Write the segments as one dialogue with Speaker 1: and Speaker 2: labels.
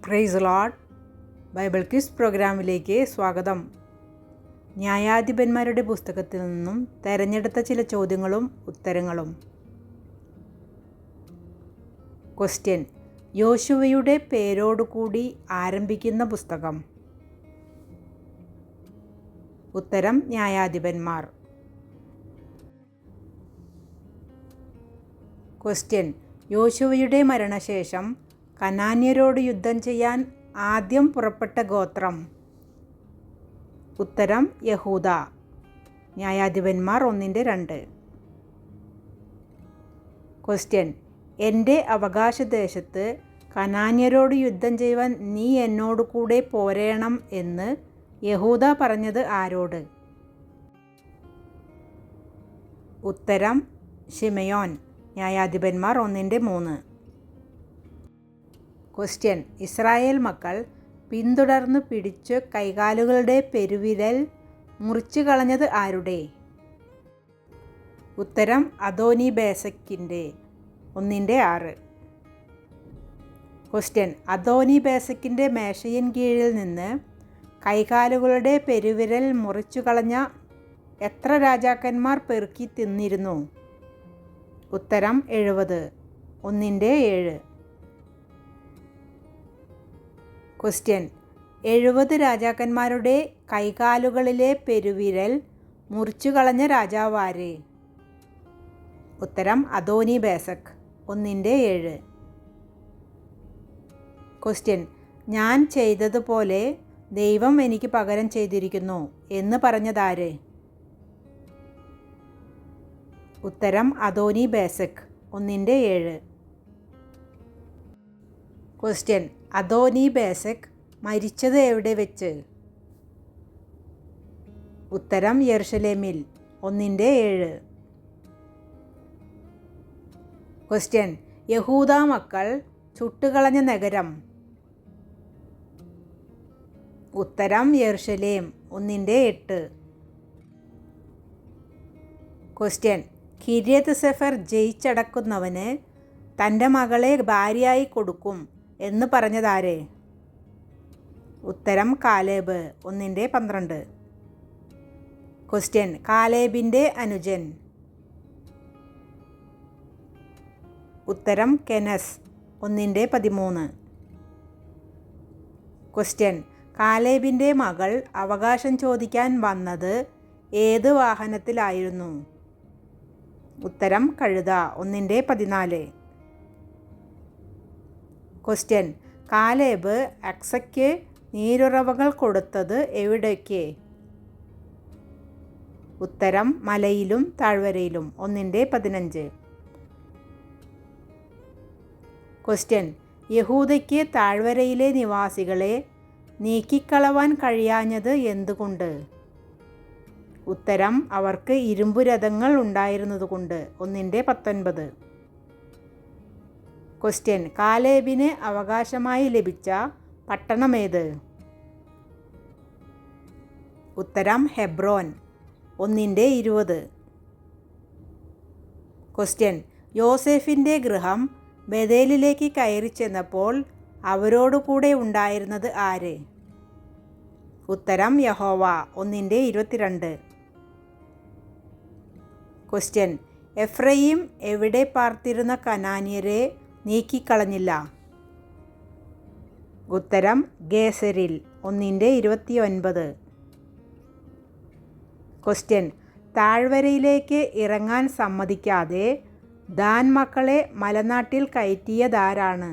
Speaker 1: Praise Lord. Bible quiz പ്രോഗ്രാമിലേക്ക് സ്വാഗതം. ന്യായാധിപന്മാരുടെ പുസ്തകത്തിൽ നിന്നും തെരഞ്ഞെടുത്ത ചില ചോദ്യങ്ങളും ഉത്തരങ്ങളും. ക്വസ്റ്റ്യൻ: യോശുവയുടെ പേരോടുകൂടി ആരംഭിക്കുന്ന പുസ്തകം. ഉത്തരം: ന്യായാധിപന്മാർ. ക്വസ്റ്റ്യൻ: യോശുവയുടെ മരണശേഷം കനാന്യരോട് യുദ്ധം ചെയ്യാൻ ആദ്യം പുറപ്പെട്ട ഗോത്രം. ഉത്തരം: യഹൂദ. ന്യായാധിപന്മാർ 1:2. ക്വസ്റ്റ്യൻ: എൻ്റെ അവകാശദേശത്ത് കനാന്യരോട് യുദ്ധം ചെയ്യുവാൻ നീ എന്നോട് കൂടെ പോരേണം എന്ന് യഹൂദ പറഞ്ഞത് ആരോട്? ഉത്തരം: ശിമെയോൻ. ന്യായാധിപന്മാർ 1:3. ക്വസ്റ്റ്യൻ: ഇസ്രായേൽ മക്കൾ പിന്തുടർന്ന് പിടിച്ച് കൈകാലുകളുടെ പെരുവിരൽ മുറിച്ചു കളഞ്ഞത് ആരുടെ? ഉത്തരം: അദോനിബേസെക്കിൻ്റെ. 1:6. ക്വസ്റ്റ്യൻ: അദോനിബേസെക്കിൻ്റെ മേശയിൻ കീഴിൽ നിന്ന് കൈകാലുകളുടെ പെരുവിരൽ മുറിച്ചു കളഞ്ഞ എത്ര രാജാക്കന്മാർ പെറുക്കി തിന്നിരുന്നു? ഉത്തരം: 70. 1:7. ക്വസ്റ്റ്യൻ: 70 രാജാക്കന്മാരുടെ കൈകാലുകളിലെ പെരുവിരൽ മുറിച്ചു കളഞ്ഞ രാജാവാര്? ഉത്തരം: അദോനിബേസെക്ക്. 1:7. ക്വസ്റ്റ്യൻ: ഞാൻ ചെയ്തതുപോലെ ദൈവം എനിക്ക് പകരം ചെയ്തിരിക്കുന്നു എന്ന് പറഞ്ഞതാര്? ഉത്തരം: അദോനിബേസെക്ക്. 1:7. ക്വസ്റ്റ്യൻ: അദോനിബേസെക്ക് മരിച്ചത് എവിടെ വെച്ച്? ഉത്തരം: യെരുശലേമിൽ. 1:7. ക്വസ്റ്റ്യൻ: യഹൂദ മക്കൾ ചുട്ടുകളഞ്ഞ നഗരം. ഉത്തരം: യെരുശലേം. 1:8. ക്വസ്റ്റ്യൻ: കിര്യത്ത് സെഫർ ജയിച്ചടക്കുന്നവന് തൻ്റെ മകളെ ഭാര്യയായി കൊടുക്കും എന്ന് പറഞ്ഞതാര്? ഉത്തരം: കാലേബ്. 1:12. ക്വസ്റ്റ്യൻ: കാലേബിൻ്റെ അനുജൻ. ഉത്തരം: കെനസ്. 1:13. ക്വസ്റ്റ്യൻ: കാലേബിൻ്റെ മകൾ അവകാശം ചോദിക്കാൻ വന്നത് ഏത് വാഹനത്തിലായിരുന്നു? ഉത്തരം: കഴുത. 1:14. ക്വസ്റ്റ്യൻ: കാലേബ് അക്സയ്ക്ക് നീരുറവകൾ കൊടുത്തത് എവിടേക്ക്? ഉത്തരം: മലയിലും താഴ്വരയിലും. 1:15. ക്വസ്റ്റ്യൻ: യഹൂദയ്ക്ക് താഴ്വരയിലെ നിവാസികളെ നീക്കിക്കളവാൻ കഴിയാഞ്ഞത് എന്തുകൊണ്ട്? ഉത്തരം: അവർക്ക് ഇരുമ്പു രഥങ്ങൾ ഉണ്ടായിരുന്നതുകൊണ്ട്. 1:19. ക്വസ്റ്റ്യൻ: കാലേബിന് അവകാശമായി ലഭിച്ച പട്ടണമേത്? ഉത്തരം: ഹെബ്രോൻ. 1:20. ക്വസ്റ്റ്യൻ: യോസേഫിൻ്റെ ഗൃഹം ബേഥേലിലേക്ക് കയറി ചെന്നപ്പോൾ അവരോടുകൂടെ ഉണ്ടായിരുന്നത് ആര്? ഉത്തരം: യഹോവ. 1:22. ക്വസ്റ്റ്യൻ: എഫ്രയീം എവിടെ പാർത്തിരുന്ന കനാന്യരെ നീക്കിക്കളഞ്ഞില്ല? ഉത്തരം: ഗേസരിൽ. 1:29. ക്വസ്റ്റ്യൻ: താഴ്വരയിലേക്ക് ഇറങ്ങാൻ സമ്മതിക്കാതെ ദാൻ മക്കളെ മലനാട്ടിൽ കയറ്റിയതാരാണ്?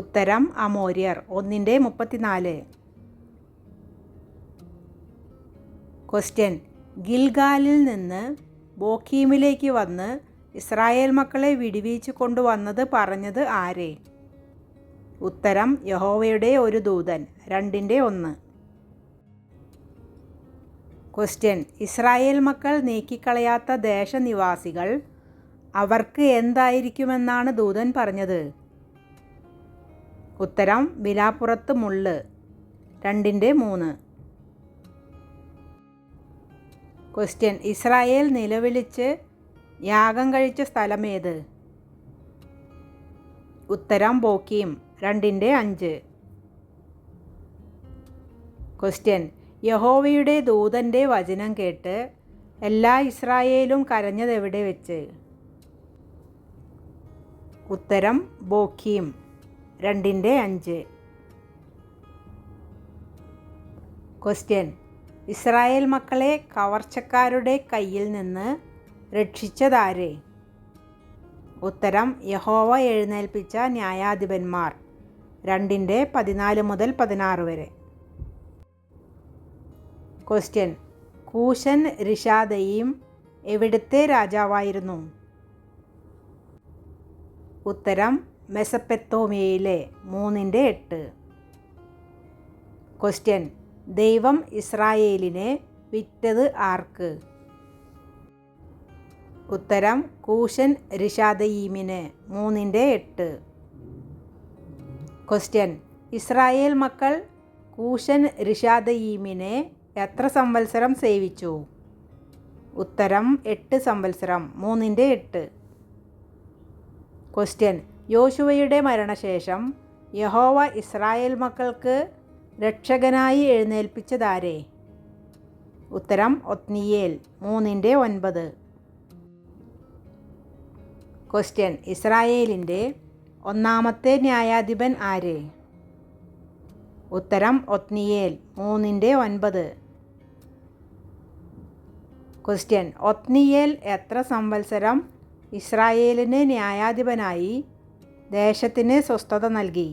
Speaker 1: ഉത്തരം: അമോര്യർ. 1:34. ക്വസ്റ്റ്യൻ: ഗിൽഗാലിൽ നിന്ന് ബോഖീമിലേക്ക് വന്ന് ഇസ്രായേൽ മക്കളെ വിടുവിച്ചു കൊണ്ടുവന്നത് പറഞ്ഞത് ആരെ? ഉത്തരം: യഹോവയുടെ ഒരു ദൂതൻ. 2:1. ക്വസ്റ്റ്യൻ: ഇസ്രായേൽ മക്കൾ നീക്കിക്കളയാത്ത ദേശനിവാസികൾ അവർക്ക് എന്തായിരിക്കുമെന്നാണ് ദൂതൻ പറഞ്ഞത്? ഉത്തരം: വിലാപ്പുറത്ത് മുള്ള്. 2:3. ക്വസ്റ്റ്യൻ: ഇസ്രായേൽ നിലവിളിച്ച് യാഗം കഴിച്ച സ്ഥലമേത്? ഉത്തരം ബോക്കീം 2:5. ക്വസ്റ്റ്യൻ: യഹോവയുടെ ദൂതൻ്റെ വചനം കേട്ട് എല്ലാ ഇസ്രായേലും കരഞ്ഞതെവിടെ വെച്ച്? ഉത്തരം ബോക്കീം 2:5. ക്വസ്റ്റ്യൻ: ഇസ്രായേൽ മക്കളെ കവർച്ചക്കാരുടെ കയ്യിൽ നിന്ന് രക്ഷിച്ചതാരെ? ഉത്തരം യഹോവ എഴുന്നേൽപ്പിച്ച ന്യായാധിപന്മാർ 2:14-16 വരെ. ക്വസ്റ്റ്യൻ: കൂശൻ രിഷാദയീം എവിടുത്തെ രാജാവായിരുന്നു? ഉത്തരം മെസൊപ്പൊത്താമ്യയിലെ 3:8. ക്വസ്റ്റ്യൻ: ദൈവം ഇസ്രായേലിനെ വിറ്റത് ആർക്ക്? ഉത്തരം കൂശൻ രിഷാദയീമിന് 3:8. ക്വസ്റ്റ്യൻ: ഇസ്രായേൽ മക്കൾ കൂശൻ രിഷാദയീമിനെ എത്ര സംവത്സരം സേവിച്ചു? ഉത്തരം 8 സംവത്സരം 3:8. ക്വസ്റ്റ്യൻ: യോശുവയുടെ മരണശേഷം യഹോവ ഇസ്രായേൽ മക്കൾക്ക് രക്ഷകനായി എഴുന്നേൽപ്പിച്ചതാരെ? ഉത്തരം ഒത്നിയേൽ 3:9. ക്വസ്റ്റ്യൻ: ഇസ്രായേലിൻ്റെ ഒന്നാമത്തെ ന്യായാധിപൻ ആര്? ഉത്തരം ഒത്നിയേൽ 3:9. ക്വസ്റ്റ്യൻ: ഒത്നിയേൽ എത്ര സംവത്സരം ഇസ്രായേലിന് ന്യായാധിപനായി ദേശത്തിന് സ്വസ്ഥത നൽകി?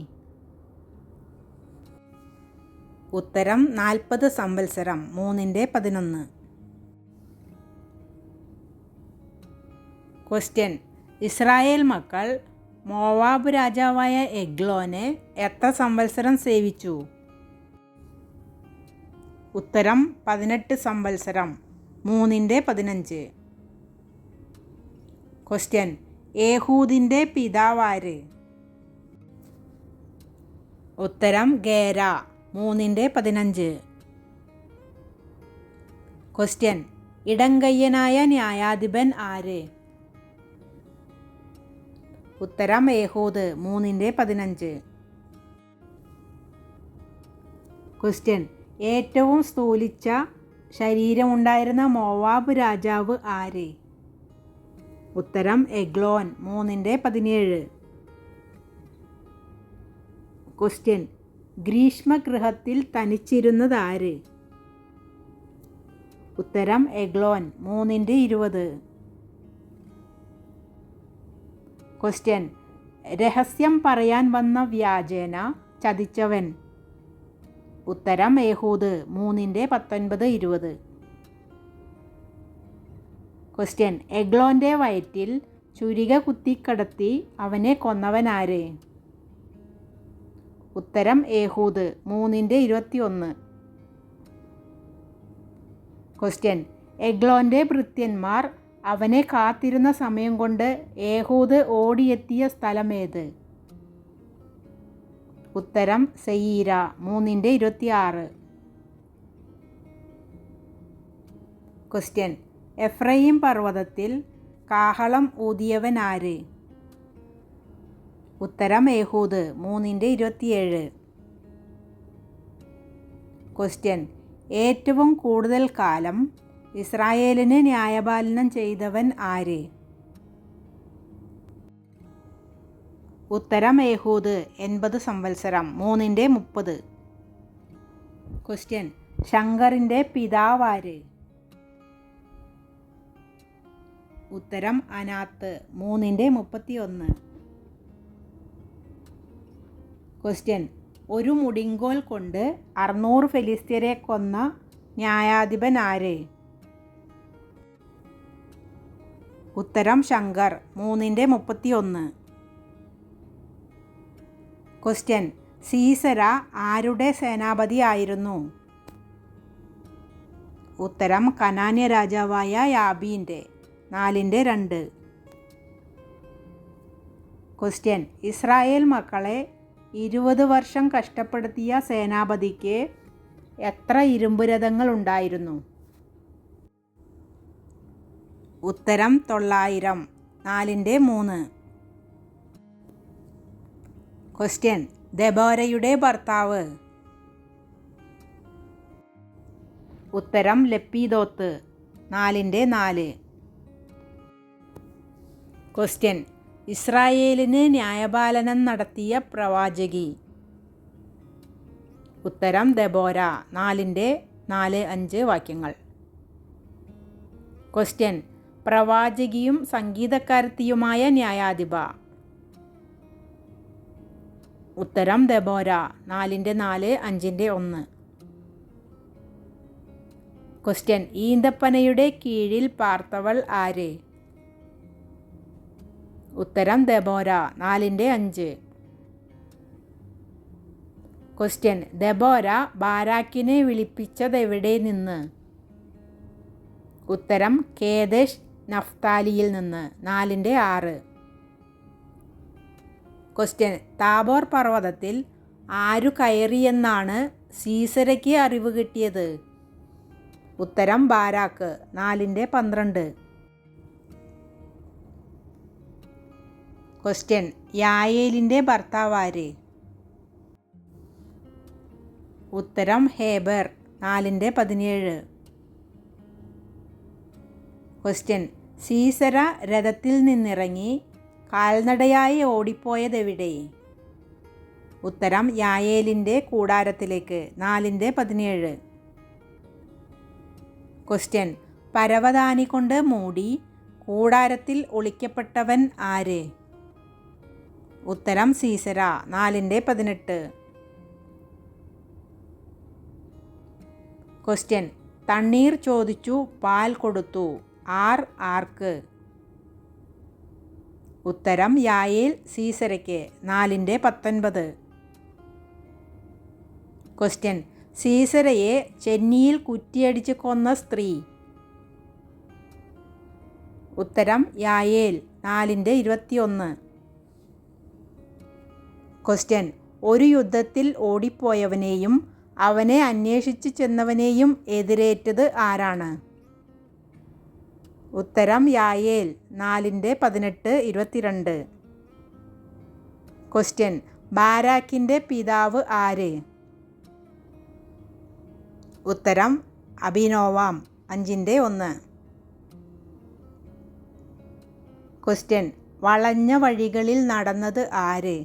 Speaker 1: ഉത്തരം 40 സംവത്സരം 3:11. ക്വസ്റ്റ്യൻ: ഇസ്രായേൽ മക്കൾ മോവാബ് രാജാവായ എഗ്ലോനെ എത്ര സംവത്സരം സേവിച്ചു? ഉത്തരം 18 സംവത്സരം 3:15. ക്വസ്റ്റ്യൻ: ഏഹൂദിൻ്റെ പിതാവാര്? ഉത്തരം ഗേര 3:15. ക്വസ്റ്റ്യൻ: ഇടങ്കയ്യനായ ന്യായാധിപൻ ആര്? ഉത്തരം ഏഹൂദ് 3:15. ക്വസ്റ്റ്യൻ: ഏറ്റവും സ്ഥൂലിച്ച ശരീരമുണ്ടായിരുന്ന മോവാബ് രാജാവ് ആര്? ഉത്തരം എഗ്ലോൻ 3:17. ക്വസ്റ്റ്യൻ: ഗ്രീഷ്മഗൃഹത്തിൽ തനിച്ചിരുന്നതാര്? ഉത്തരം എഗ്ലോൻ 3:20. ക്വസ്റ്റ്യൻ: രഹസ്യം പറയാൻ വന്ന വ്യാജേന ചതിച്ചവൻ? ഉത്തരം ഏഹൂദ് 3:19-20. ക്വസ്റ്റ്യൻ: എഗ്ലോൻ്റെ വയറ്റിൽ ചുരിക കുത്തിക്കടത്തി അവനെ കൊന്നവനാര്? ഉത്തരം ഏഹൂദ് 3:21. ക്വസ്റ്റ്യൻ: എഗ്ലോൻ്റെ ഭൃത്യന്മാർ അവനെ കാത്തിരുന്ന സമയം കൊണ്ട് ഏഹൂദ് ഓടിയെത്തിയ സ്ഥലമേത്? ഉത്തരം സെയീര 3:26. ക്വസ്റ്റ്യൻ: എഫ്രയീം പർവ്വതത്തിൽ കാഹളം ഊതിയവൻ ആര്? ഉത്തരം ഏഹൂദ് 3:27. ക്വസ്റ്റ്യൻ: ഏറ്റവും കൂടുതൽ കാലം ഇസ്രായേലിന് ന്യായപാലനം ചെയ്തവൻ ആര്? ഉത്തരം ഏഹൂദ് 80 സംവത്സരം 3:30. ക്വസ്റ്റ്യൻ: ശങ്കറിൻ്റെ പിതാവാര്? ഉത്തരം അനാത്ത് 3:31. ക്വസ്റ്റ്യൻ: ഒരു മുടിങ്കോൽ കൊണ്ട് 600 ഫെലിസ്ത്യരെ കൊന്ന ന്യായാധിപൻ ആര്? ഉത്തരം ശങ്കർ 3:31. ക്വസ്റ്റ്യൻ: സീസര ആരുടെ സേനാപതി ആയിരുന്നു? ഉത്തരം കനാന്യ രാജാവായ യാബീൻ്റെ 4:2. ക്വസ്റ്റ്യൻ: ഇസ്രായേൽ മക്കളെ 20 വർഷം കഷ്ടപ്പെടുത്തിയ സേനാപതിക്ക് എത്ര ഇരുമ്പുരഥങ്ങൾ ഉണ്ടായിരുന്നു? ഉത്തരം 900 4:3. ക്വസ്റ്റ്യൻ ദെബോരയുടെ ഭർത്താവ്. ഉത്തരം ലപ്പീദോത്ത്. 4-4. ക്വസ്റ്റ്യൻ ഇസ്രായേലിന് ന്യായപാലനം നടത്തിയ പ്രവാചകി. ഉത്തരം ദെബോര. 4-4-5 വാക്യങ്ങൾ. ക്വസ്റ്റ്യൻ പ്രവാചകിയും സംഗീതക്കാരത്തിയുമായ ന്യായാധിപ. ഉത്തരം ദെബോര. 4-4-5-1. ക്വസ്റ്റ്യൻ ഈന്തപ്പനയുടെ കീഴിൽ പാർത്തവൾ ആര്? ഉത്തരം ദെബോര. 4-5. ക്വസ്റ്റ്യൻ ദെബോര ബാരാക്കിനെ വിളിപ്പിച്ചതെവിടെ നിന്ന്? ഉത്തരം കേദെഷ് നഫ്താലിയിൽ നിന്ന്. 4-6. ക്വസ്റ്റ്യൻ താബോർ പർവ്വതത്തിൽ ആരു കയറിയെന്നാണ് സീസരയ്ക്ക് അറിവ് കിട്ടിയത്? ഉത്തരം ബാരാക്ക്. 4-12. ക്വസ്റ്റ്യൻ യായേലിൻ്റെ ഭർത്താവാര്? ഉത്തരം ഹേബർ. 4-17. ക്വസ്റ്റ്യൻ സീസര രഥത്തിൽ നിന്നിറങ്ങി കാൽനടയായി ഓടിപ്പോയതെവിടെ? ഉത്തരം യായേലിൻ്റെ കൂടാരത്തിലേക്ക്. 4-17. ക്വസ്റ്റ്യൻ പരവതാനി കൊണ്ട് മൂടി കൂടാരത്തിൽ ഒളിക്കപ്പെട്ടവൻ ആര്? ഉത്തരം സീസര. 4-18. ക്വസ്റ്റ്യൻ തണ്ണീർ ചോദിച്ചു പാൽ കൊടുത്തു ആർക്ക്? ഉത്തരം യായേൽ സീസരയ്ക്ക്. 4-19. ക്വസ്റ്റ്യൻ സീസരയെ ചെന്നിയിൽ കുറ്റിയടിച്ച് കൊന്ന സ്ത്രീ. ഉത്തരം യായേൽ. 4-21. ക്വസ്റ്റ്യൻ ഒരു യുദ്ധത്തിൽ ഓടിപ്പോയവനെയും അവനെ അന്വേഷിച്ച് ചെന്നവനെയും എതിരേറ്റത് ആരാണ്? ഉത്തരം യായേൽ. 4-18-22. ക്വസ്റ്റ്യൻ ബാരാക്കിൻ്റെ പിതാവ് ആര്? ഉത്തരം അബിനോവാം. 5-1. ക്വസ്റ്റ്യൻ വളഞ്ഞ വഴികളിൽ നടന്നത് ആര്?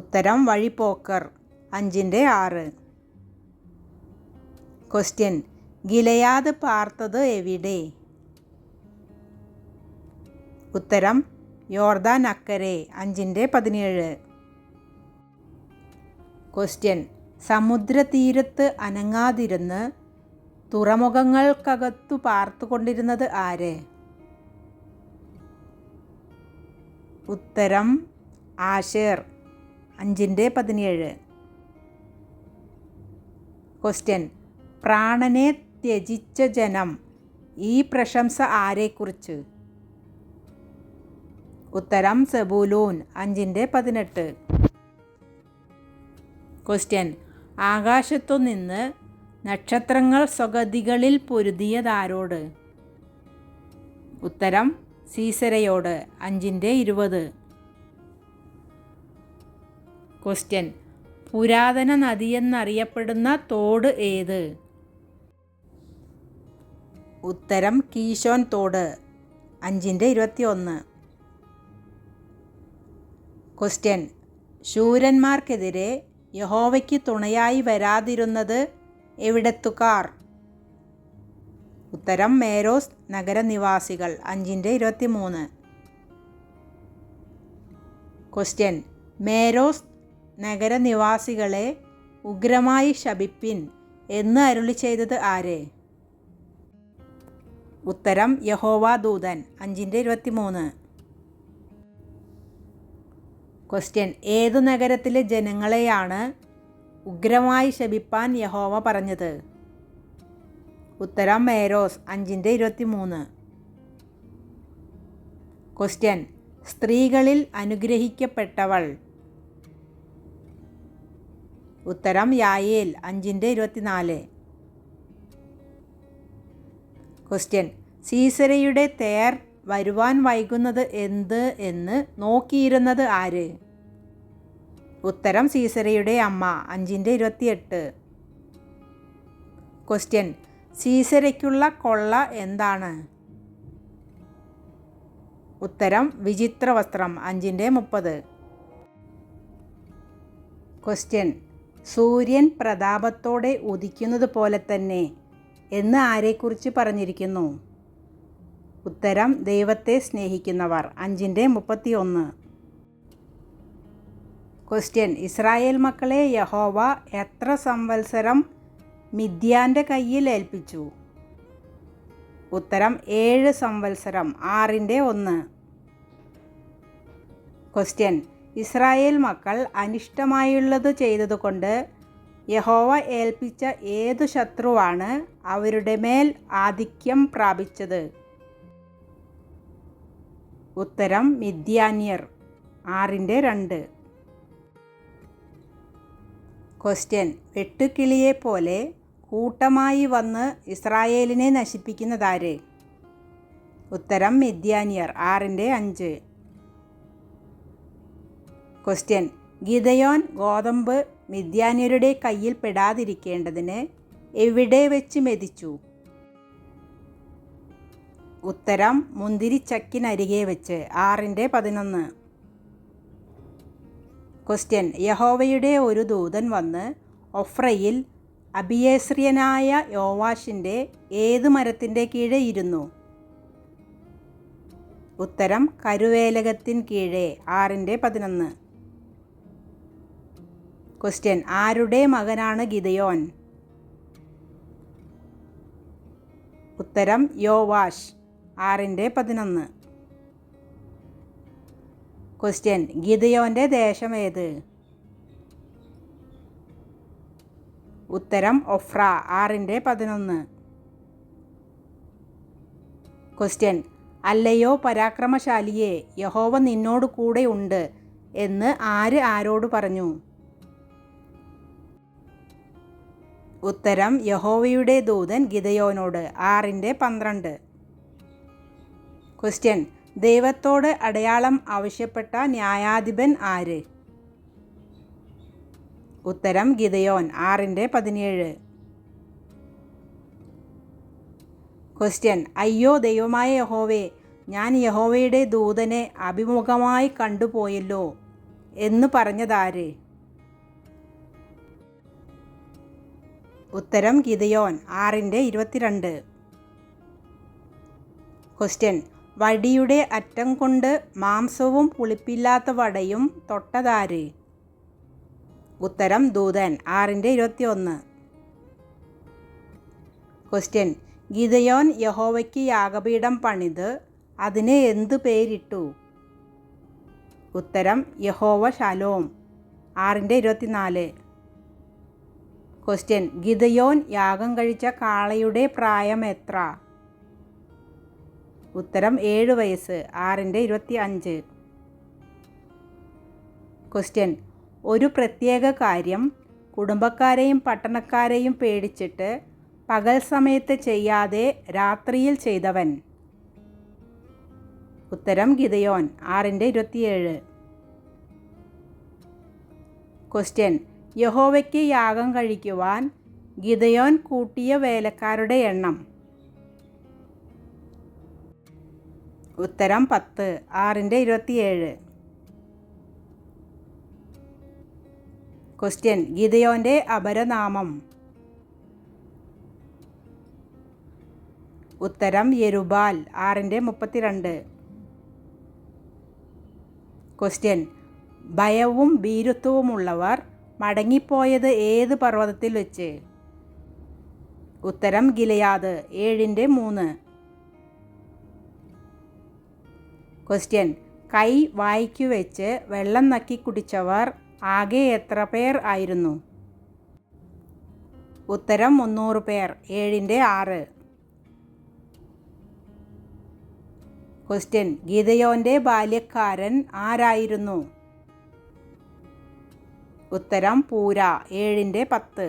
Speaker 1: ഉത്തരം വഴിപോക്കർ. 5-6. ക്വസ്റ്റ്യൻ ഗിലെയാദ് പാർത്തത് എവിടെ? ഉത്തരം യോർദാൻ അക്കരെ. 5-17. ക്വസ്റ്റ്യൻ സമുദ്രതീരത്ത് അനങ്ങാതിരുന്ന് തുറമുഖങ്ങൾക്കകത്തു പാർത്തുകൊണ്ടിരുന്നത് ആര്? ഉത്തരം ആശേർ. 5-17. ക്വസ്റ്റ്യൻ പ്രാണനെ ത്യജിച്ച ജനം. ഈ പ്രശംസ ആരെക്കുറിച്ച്? ഉത്തരം സെബൂലൂൻ. 5-18. ക്വസ്റ്റ്യൻ ആകാശത്തുനിന്ന് നക്ഷത്രങ്ങൾ സ്വഗതികളിൽ പൊരുതിയതാരോട്? ഉത്തരം സീസരയോട്. 5-20. ക്വസ്റ്റ്യൻ പുരാതന നദിയെന്നറിയപ്പെടുന്ന തോട് ഏത്? ഉത്തരം കീശോൻ തോട്. 5-21. ക്വസ്റ്റ്യൻ ശൂരന്മാർക്കെതിരെ യഹോവയ്ക്ക് തുണയായി വരാതിരുന്നത് എവിടത്തുകാർ? ഉത്തരം മേരോസ് നഗരനിവാസികൾ. 5-23. ക്വസ്റ്റ്യൻ മേരോസ് നഗരനിവാസികളെ ഉഗ്രമായി ശപിപ്പിൻ എന്ന് അരുളി ചെയ്തത് ആര്? ഉത്തരം യഹോവ ദൂതൻ. 5-23. ക്വസ്റ്റ്യൻ ഏതു നഗരത്തിലെ ജനങ്ങളെയാണ് ഉഗ്രമായി ശപിപ്പാൻ യഹോവ പറഞ്ഞത്? ഉത്തരം മേരോസ്. 5-23. ക്വസ്റ്റ്യൻ സ്ത്രീകളിൽ അനുഗ്രഹിക്കപ്പെട്ടവൾ. ഉത്തരം യായേൽ. 5-24. ക്വസ്റ്റ്യൻ സീസരയുടെ തേർ വരുവാൻ വൈകുന്നത് എന്ത് എന്ന് നോക്കിയിരുന്നത് ആര്? ഉത്തരം സീസരയുടെ അമ്മ. 5:28. ക്വസ്റ്റ്യൻ: സീസരയ്ക്കുള്ള കൊള്ള എന്താണ്? ഉത്തരം വിചിത്ര വസ്ത്രം. 5:30. ക്വസ്റ്റ്യൻ: സൂര്യൻ പ്രതാപത്തോടെ ഉദിക്കുന്നത് പോലെ തന്നെ എന്ന് ആരെക്കുറിച്ച് പറഞ്ഞിരിക്കുന്നു? ഉത്തരം ദൈവത്തെ സ്നേഹിക്കുന്നവർ. 5:31. ക്വസ്റ്റ്യൻ: ഇസ്രായേൽ മക്കളെ യഹോവ എത്ര സംവത്സരം മിദ്യാൻ്റെ കയ്യിൽ ഏൽപ്പിച്ചു? ഉത്തരം 7 സംവത്സരം. 6:1. ക്വസ്റ്റ്യൻ: ഇസ്രായേൽ മക്കൾ അനിഷ്ടമായുള്ളത് ചെയ്തതുകൊണ്ട് യഹോവ ഏൽപ്പിച്ച ഏതു ശത്രുവാണ് അവരുടെ മേൽ ആധിക്യം പ്രാപിച്ചത്? ഉത്തരം മിദ്യാന്യർ. 6:2. ക്വസ്റ്റ്യൻ: വെട്ടുക്കിളിയെപ്പോലെ കൂട്ടമായി വന്ന് ഇസ്രായേലിനെ നശിപ്പിക്കുന്നതാര്? ഉത്തരം മിദ്യാന്യർ. 6:5. ക്വസ്റ്റ്യൻ: ഗിദെയോൻ ഗോതമ്പ് മിദ്യാന്യരുടെ കയ്യിൽ പെടാതിരിക്കേണ്ടതിന് എവിടെ വെച്ച് മെതിച്ചു? ഉത്തരം മുന്തിരിച്ചക്കിനരികെ വെച്ച്. 6:11. ക്വസ്റ്റ്യൻ: യഹോവയുടെ ഒരു ദൂതൻ വന്ന് ഒഫ്രയിൽ അബിയേസ്രിയനായ യോവാഷിൻ്റെ ഏത് മരത്തിൻ്റെ കീഴെ ഇരുന്നു? ഉത്തരം കരുവേലകത്തിൻ കീഴെ. 6:11. ക്വസ്റ്റ്യൻ: ആരുടെ മകനാണ് ഗിദെയോൻ? ഉത്തരം യോവാഷ്. 6:11. ക്വസ്റ്റ്യൻ: ഗിദെയോൻ്റെ ദേശമേത്? ഉത്തരം ഒഫ്ര. 6:11. ക്വസ്റ്റ്യൻ: അല്ലയോ പരാക്രമശാലിയെ, യഹോവ നിന്നോട് കൂടെ ഉണ്ട് എന്ന് ആര് ആരോട് പറഞ്ഞു? ഉത്തരം യഹോവയുടെ ദൂതൻ ഗിദെയോനോട്. 6:12. ക്വസ്റ്റ്യൻ: ദൈവത്തോട് അടയാളം ആവശ്യപ്പെട്ട ന്യായാധിപൻ ആര്? ഉത്തരം ഗിദെയോൻ. 6:17. ക്വസ്റ്റ്യൻ: അയ്യോ ദൈവമായ യഹോവേ, ഞാൻ യഹോവയുടെ ദൂതനെ അഭിമുഖമായി കണ്ടുപോയല്ലോ എന്ന് പറഞ്ഞതാര്? ഉത്തരം ഗിദെയോൻ. 6:22. ക്വസ്റ്റ്യൻ: വടിയുടെ അറ്റം കൊണ്ട് മാംസവും പുളിപ്പില്ലാത്ത വടയും തൊട്ടതാര്? ഉത്തരം ദൂതൻ. 6:21. ക്വസ്റ്റ്യൻ: ഗിദെയോൻ യഹോവയ്ക്ക് യാഗപീഠം പണിത് അതിന് എന്ത് പേരിട്ടു? ഉത്തരം യഹോവ ശലോം. 6:24. ക്വസ്റ്റ്യൻ: ഗിദെയോൻ യാഗം കഴിച്ച കാളയുടെ പ്രായം എത്ര? ഉത്തരം 7 വയസ്സ്. 6:25. ക്വസ്റ്റ്യൻ: ഒരു പ്രത്യേക കാര്യം കുടുംബക്കാരെയും പട്ടണക്കാരെയും പേടിച്ചിട്ട് പകൽ സമയത്ത് ചെയ്യാതെ രാത്രിയിൽ ചെയ്തവൻ? ഉത്തരം ഗിദെയോൻ. 6:27. ക്വസ്റ്റ്യൻ: യഹോവയ്ക്ക് യാഗം കഴിക്കുവാൻ ഗിദെയോൻ കൂട്ടിയ വേലക്കാരുടെ എണ്ണം? ഉത്തരം 10. 6:27. ക്വസ്റ്റ്യൻ: ഗിദെയോൻ്റെ അപരനാമം? ഉത്തരം യെരുബാൽ. 6:32. ക്വസ്റ്റ്യൻ: ഭയവും ഭീരുത്വവുമുള്ളവർ മടങ്ങിപ്പോയത് ഏത് പർവ്വതത്തിൽ വെച്ച്? ഉത്തരം ഗിലെയാദ്. 7:3. ക്വസ്റ്റ്യൻ: കൈ വായ്ക്കു വെച്ച് വെള്ളം നക്കി കുടിച്ചവർ ആകെ എത്ര പേർ ആയിരുന്നു? ഉത്തരം 300 പേർ. 7:6. ക്വസ്റ്റ്യൻ: ഗിദെയോൻ്റെ ബാല്യക്കാരൻ ആരായിരുന്നു? ഉത്തരം പൂര. 7:10.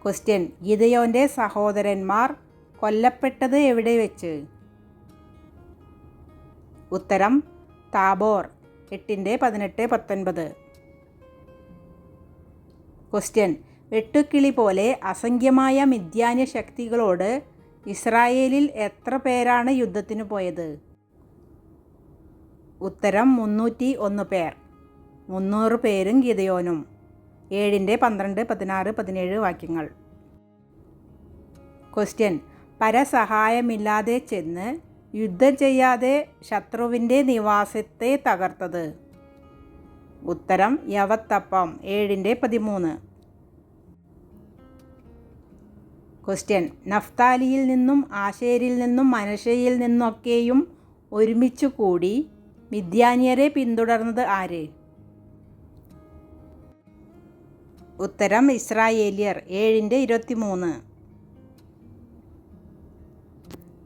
Speaker 1: ക്വസ്റ്റ്യൻ: ഗിദെയോൻ്റെ സഹോദരന്മാർ കൊല്ലപ്പെട്ടത് എവിടെ വെച്ച്? ഉത്തരം താബോർ. 8-18-19. ക്വസ്റ്റ്യൻ: വെട്ടുക്കിളി പോലെ അസംഖ്യമായ മിദ്യാന്യ ശക്തികളോട് ഇസ്രായേലിൽ എത്ര പേരാണ് യുദ്ധത്തിന് പോയത്? ഉത്തരം 301 പേർ. 300 പേരും ഗിദെയോനും. 7-12-16-17 വാക്യങ്ങൾ. ക്വസ്റ്റ്യൻ: പരസഹായമില്ലാതെ ചെന്ന് യുദ്ധം ചെയ്യാതെ ശത്രുവിൻ്റെ നിവാസത്തെ തകർത്തത്? ഉത്തരം യവത്തപ്പം. 7-13. ക്വസ്റ്റ്യൻ: നഫ്താലിയിൽ നിന്നും ആശേരിൽ നിന്നും മനശ്ശെയിൽ നിന്നൊക്കെയും ഒരുമിച്ചു കൂടി മിദ്യാന്യരെ പിന്തുടർന്നത് ആര്? ഉത്തരം ഇസ്രായേല്യർ. 7-23.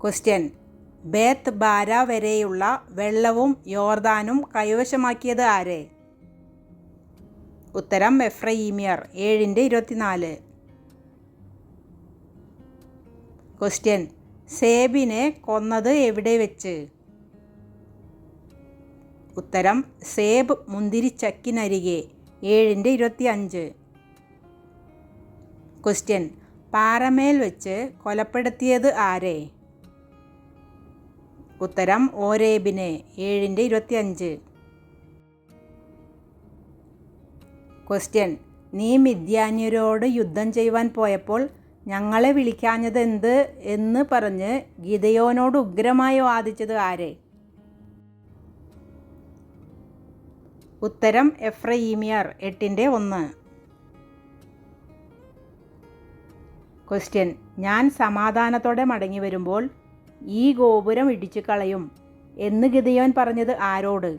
Speaker 1: ക്വസ്റ്റ്യൻ: ബേത്ത് ബാര വരെയുള്ള വെള്ളവും യോർദാനും കൈവശമാക്കിയത് ആര്? ഉത്തരം എഫ്രയീമ്യർ. 7-24. ക്വസ്റ്റ്യൻ: സേബിനെ കൊന്നത് എവിടെ വെച്ച്? ഉത്തരം സേബ് മുന്തിരിച്ചക്കിനരികെ. 7-25. ക്വസ്റ്റ്യൻ: പാറമേൽ വെച്ച് കൊലപ്പെടുത്തിയത് ആരെ? ഉത്തരം ഓരേബിനെ. 7-25. ക്വസ്റ്റ്യൻ: നീ മിദ്യാന്യരോട് യുദ്ധം ചെയ്യുവാൻ പോയപ്പോൾ ഞങ്ങളെ വിളിക്കാഞ്ഞതെന്ത് എന്ന് പറഞ്ഞ് ഗിദെയോനോട് ഉഗ്രമായി വാദിച്ചത് ആരെ? ഉത്തരം എഫ്രയീമ്യർ. 8-1. ക്വസ്റ്റ്യൻ: ഞാൻ സമാധാനത്തോടെ മടങ്ങി വരുമ്പോൾ ഈ ഗോപുരം ഇടിച്ചു കളയും എന്ന് ഗിദെയോൻ പറഞ്ഞത് ആരോട്?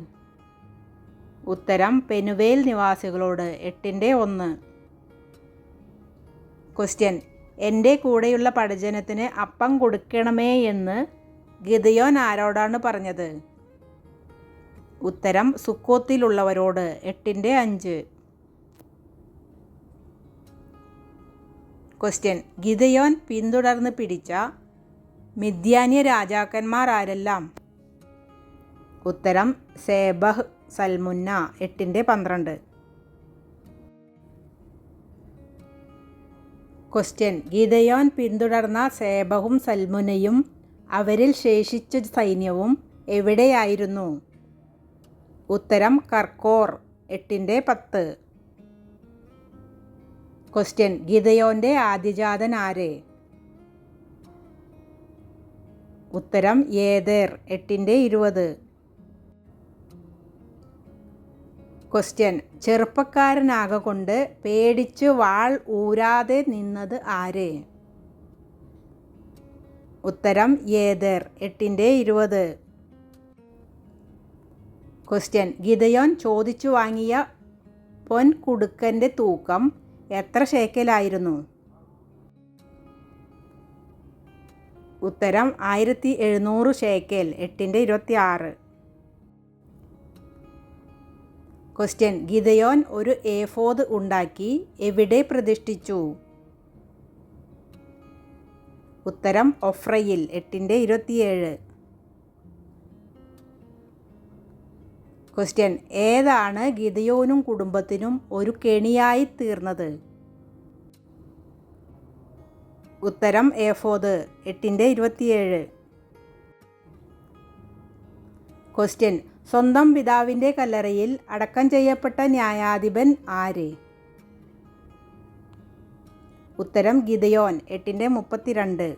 Speaker 1: ഉത്തരം പെനുവേൽ നിവാസികളോട്. 8-1. ക്വസ്റ്റ്യൻ: എൻ്റെ കൂടെയുള്ള പടജനത്തിന് അപ്പം കൊടുക്കണമേ എന്ന് ഗിദെയോൻ ആരോടാണ് പറഞ്ഞത്? ഉത്തരം സുക്കോത്തിലുള്ളവരോട്. 8-5. ക്വസ്റ്റ്യൻ: ഗിദെയോൻ പിന്തുടർന്ന് പിടിച്ച മിദ്യാന്യ രാജാക്കന്മാർ ആരെല്ലാം? ഉത്തരം സേബഹ്, സൽമുന്ന. 8-12. ക്വസ്റ്റ്യൻ: ഗിദെയോൻ പിന്തുടർന്ന സേബഹും സൽമുനയും അവരിൽ ശേഷിച്ച സൈന്യവും എവിടെയായിരുന്നു? ഉത്തരം കർക്കോർ. 8-10. ക്വസ്റ്റ്യൻ: ഗിദെയോൻ്റെ ആദ്യജാതൻ ആര്? ഉത്തരം യേദേർ. 8-20. ക്വസ്റ്റ്യൻ: ചെറുപ്പക്കാരനാകൊണ്ട് പേടിച്ച് വാൾ ഊരാതെ നിന്നത് ആര്? ഉത്തരം യേദേർ. 8-20. ക്വസ്റ്റ്യൻ: ഗിദെയോൻ ചോദിച്ചു വാങ്ങിയ പൊൻകുടുക്കൻ്റെ തൂക്കം എത്ര ശേക്കലായിരുന്നു? ഉത്തരം 1700 ശേക്കൽ. 8-26. ക്വസ്റ്റ്യൻ: ഗിദെയോൻ ഒരു ഏഫോദ് ഉണ്ടാക്കി എവിടെ പ്രതിഷ്ഠിച്ചു? ഉത്തരം ഒഫ്രയിൽ. 8-27. ക്വസ്റ്റ്യൻ: ഏതാണ് ഗിദെയോനും കുടുംബത്തിനും ഒരു കെണിയായി തീർന്നത്? ഉത്തരം ഏഫോദ്. 8-27. ക്വസ്റ്റ്യൻ: സ്വന്തം പിതാവിൻ്റെ കല്ലറയിൽ അടക്കം ചെയ്യപ്പെട്ട ന്യായാധിപൻ ആര്? ഉത്തരം ഗിദെയോൻ. 8-32.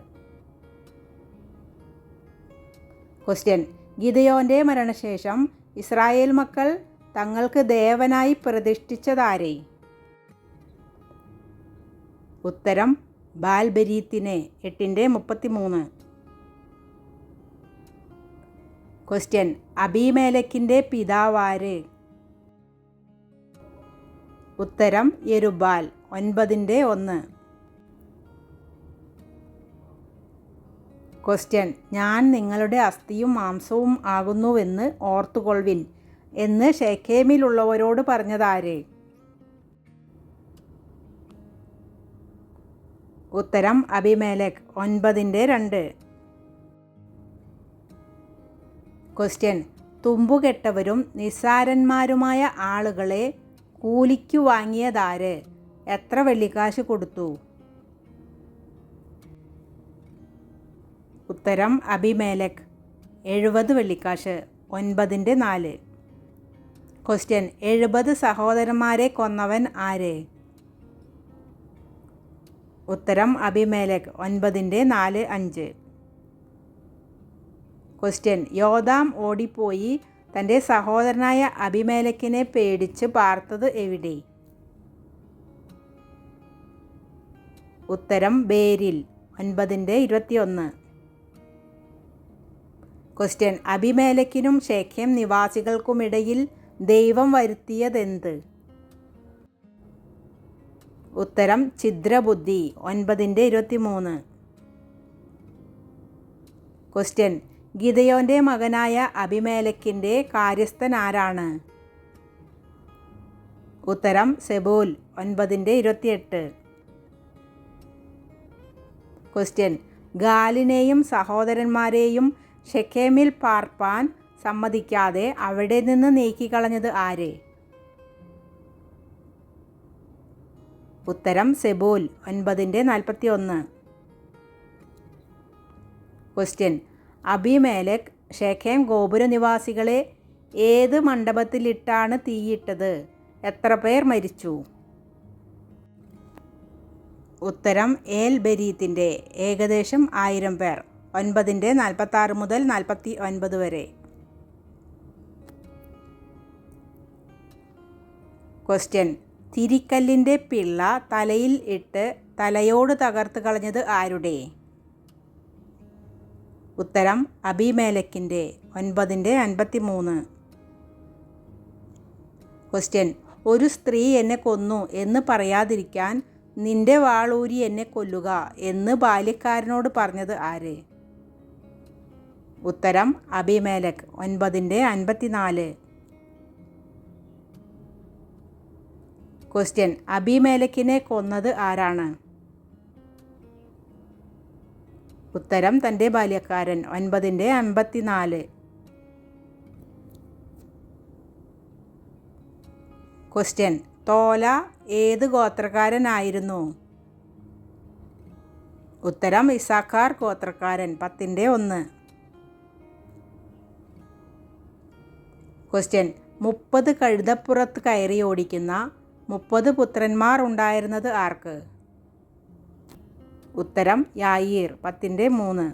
Speaker 1: ക്വസ്റ്റ്യൻ: ഗിദെയോൻ്റെ മരണശേഷം ഇസ്രായേൽ മക്കൾ തങ്ങൾക്ക് ദേവനായി പ്രതിഷ്ഠിച്ചതാരെ? ഉത്തരം ബാൽബരീത്തിനെ. 8-33. ക്വസ്റ്റ്യൻ: അബീമേലെക്കിൻ്റെ പിതാവാര്? ഉത്തരം യെരുബ്ബാൽ. 9-1. ക്വസ്റ്റ്യൻ: ഞാൻ നിങ്ങളുടെ അസ്ഥിയും മാംസവും ആകുന്നുവെന്ന് ഓർത്തുകൊള്ളുവിൻ എന്ന് ഷെഖേമിലുള്ളവരോട് പറഞ്ഞതാര്? ഉത്തരം അബിമേലെക് 9:2. ക്വസ്റ്റ്യൻ തുമ്പുകെട്ടവരും നിസ്സാരന്മാരുമായ ആളുകളെ കൂലിക്കു വാങ്ങിയതാര്? എത്ര വെള്ളിക്കാശ് കൊടുത്തു? ഉത്തരം അബിമേലെക് 70 വെള്ളിക്കാശ് 9:4. ക്വസ്റ്റ്യൻ 70 സഹോദരന്മാരെ കൊന്നവൻ ആര്? ഉത്തരം അബിമേലെക് 9:4-5. ക്വസ്റ്റ്യൻ യോഥാം ഓടിപ്പോയി തൻ്റെ സഹോദരനായ അബിമേലെക്കിനെ പേടിച്ച് പാർത്തത് എവിടെ? ഉത്തരം ബേരിൽ 9:21. ക്വസ്റ്റ്യൻ അബിമേലെക്കിനും ശെഖേം നിവാസികൾക്കുമിടയിൽ ദൈവം വരുത്തിയതെന്ത്? ഉത്തരം ഛിദ്രബുദ്ധി 9:23. ക്വസ്റ്റ്യൻ ഗിദെയോൻ്റെ മകനായ അബിമേലെക്കിൻ്റെ കാര്യസ്ഥൻ ആരാണ്? ഉത്തരം സെബൂൽ 9:28. ക്വസ്റ്റ്യൻ ഗാലിനെയും സഹോദരന്മാരെയും ശെഖേമിൽ പാർപ്പാൻ സമ്മതിക്കാതെ അവിടെ നിന്ന് നീക്കിക്കളഞ്ഞത് ആര്? ഉത്തരം സെബൂൽ 9:41. ക്വസ്റ്റ്യൻ അബിമേലെക് ശെഖേം ഗോപുര നിവാസികളെ ഏത് മണ്ഡപത്തിലിട്ടാണ് തീയിട്ടത്? എത്ര പേർ മരിച്ചു? ഉത്തരം ഏൽ ബെരീത്തിൻ്റെ ഏകദേശം 1000 പേർ 9:46 മുതൽ 49 വരെ. ക്വസ്റ്റ്യൻ തിരിക്കല്ലിൻ്റെ പിള്ള തലയിൽ ഇട്ട് തലയോട് തകർത്ത് കളഞ്ഞത് ആരുടെ? ഉത്തരം അബിമേലെക്കിൻ്റെ 9:53. ക്വസ്റ്റ്യൻ ഒരു സ്ത്രീ എന്നെ കൊന്നു എന്ന് പറയാതിരിക്കാൻ നിന്റെ വാളൂരി എന്നെ കൊല്ലുക എന്ന് ബാല്യക്കാരനോട് പറഞ്ഞത് ആര്? ഉത്തരം അബിമേലെക് 9:54. ക്വസ്റ്റ്യൻ അബിമേലെക്കിനെ കൊന്നത് ആരാണ്? ഉത്തരം തൻ്റെ ബാല്യക്കാരൻ 9:54. ക്വസ്റ്റ്യൻ തോല ഏത് ഗോത്രക്കാരനായിരുന്നു? ഉത്തരം ഇസാഖാർ ഗോത്രക്കാരൻ 10:1. ക്വസ്റ്റ്യൻ 30 കഴുതപ്പുറത്ത് കയറി ഓടിക്കുന്ന 30 പുത്രന്മാർ ഉണ്ടായിരുന്നത് ആർക്ക്? ഉത്തരം യായീർ 10:3.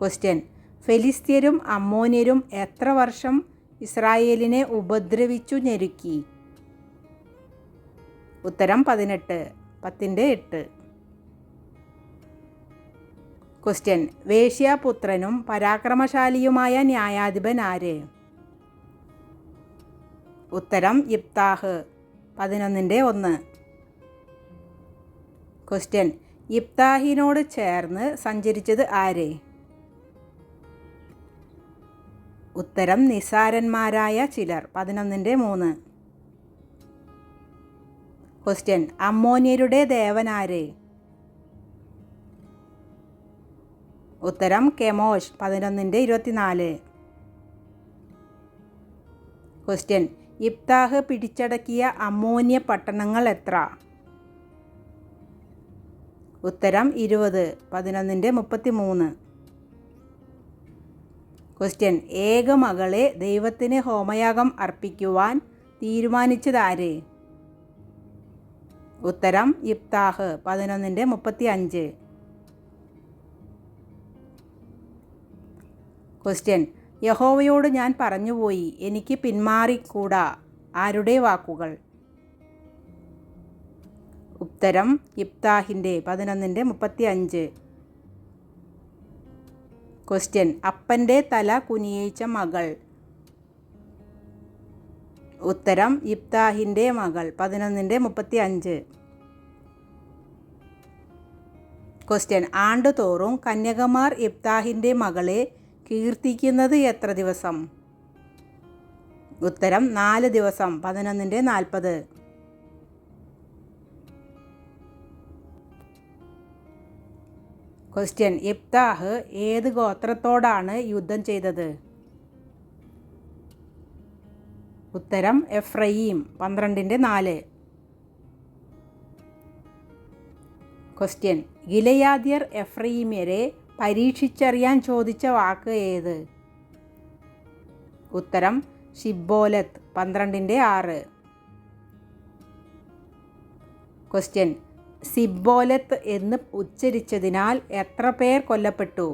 Speaker 1: ക്വസ്റ്റ്യൻ ഫെലിസ്ത്യരും അമ്മോന്യരും എത്ര വർഷം ഇസ്രായേലിനെ ഉപദ്രവിച്ചു ഞെരുക്കി? ഉത്തരം 18 10:8. ക്വസ്റ്റ്യൻ വേശ്യാപുത്രനും പരാക്രമശാലിയുമായ ന്യായാധിപൻ ആര്? ഉത്തരം യിപ്താഹ് 11:1. ക്വസ്റ്റ്യൻ യിപ്താഹിനോട് ചേർന്ന് സഞ്ചരിച്ചത് ആര്? ഉത്തരം നിസാരന്മാരായ ചിലർ 11:3. ക്വസ്റ്റ്യൻ അമ്മോന്യരുടെ ദേവനാര്? ഉത്തരം കെമോഷ് 11:24. ക്വസ്റ്റ്യൻ യിപ്താഹ് പിടിച്ചടക്കിയ അമ്മോന്യ പട്ടണങ്ങൾ എത്ര? ഉത്തരം 20 11:33. ക്വസ്റ്റ്യൻ ഏകമകളെ ദൈവത്തിന് ഹോമയാഗം അർപ്പിക്കുവാൻ തീരുമാനിച്ചതാര്? ഉത്തരം യിപ്താഹ് 11:35. ക്വസ്റ്റ്യൻ യഹോവയോട് ഞാൻ പറഞ്ഞുപോയി എനിക്ക് പിന്മാറിക്കൂടാ ആരുടെ വാക്കുകൾ? ഉത്തരം യിപ്താഹിൻ്റെ 11:35. ക്വസ്റ്റ്യൻ അപ്പൻ്റെ തല കുനിയിച്ച മകൾ? ഉത്തരം യിപ്താഹിൻ്റെ മകൾ 11:35. ക്വസ്റ്റ്യൻ ആണ്ടുതോറും കന്യകമാർ യിപ്താഹിൻ്റെ മകളെ കീർത്തിക്കുന്നത് എത്ര ദിവസം? ഉത്തരം 4 ദിവസം 11:40. ക്വസ്റ്റ്യൻ, യിഫ്താഹ് ഏത് ഗോത്രത്തോടാണ് യുദ്ധം ചെയ്തത്? ഉത്തരം എഫ്രയീം. 12:4. ക്വസ്റ്റ്യൻ, ഗിലെയാദ്യർ എഫ്രയീമ്യരെ പരീക്ഷിച്ചറിയാൻ ചോദിച്ച വാക്ക് ഏത്? ഉത്തരം ശിബ്ബോലത്ത്. 12:6. ക്വസ്റ്റ്യൻ, സിബ്ബോലത്ത് എന്ന് ഉച്ചരിച്ചതിനാൽ എത്ര പേർ കൊല്ലപ്പെട്ടു?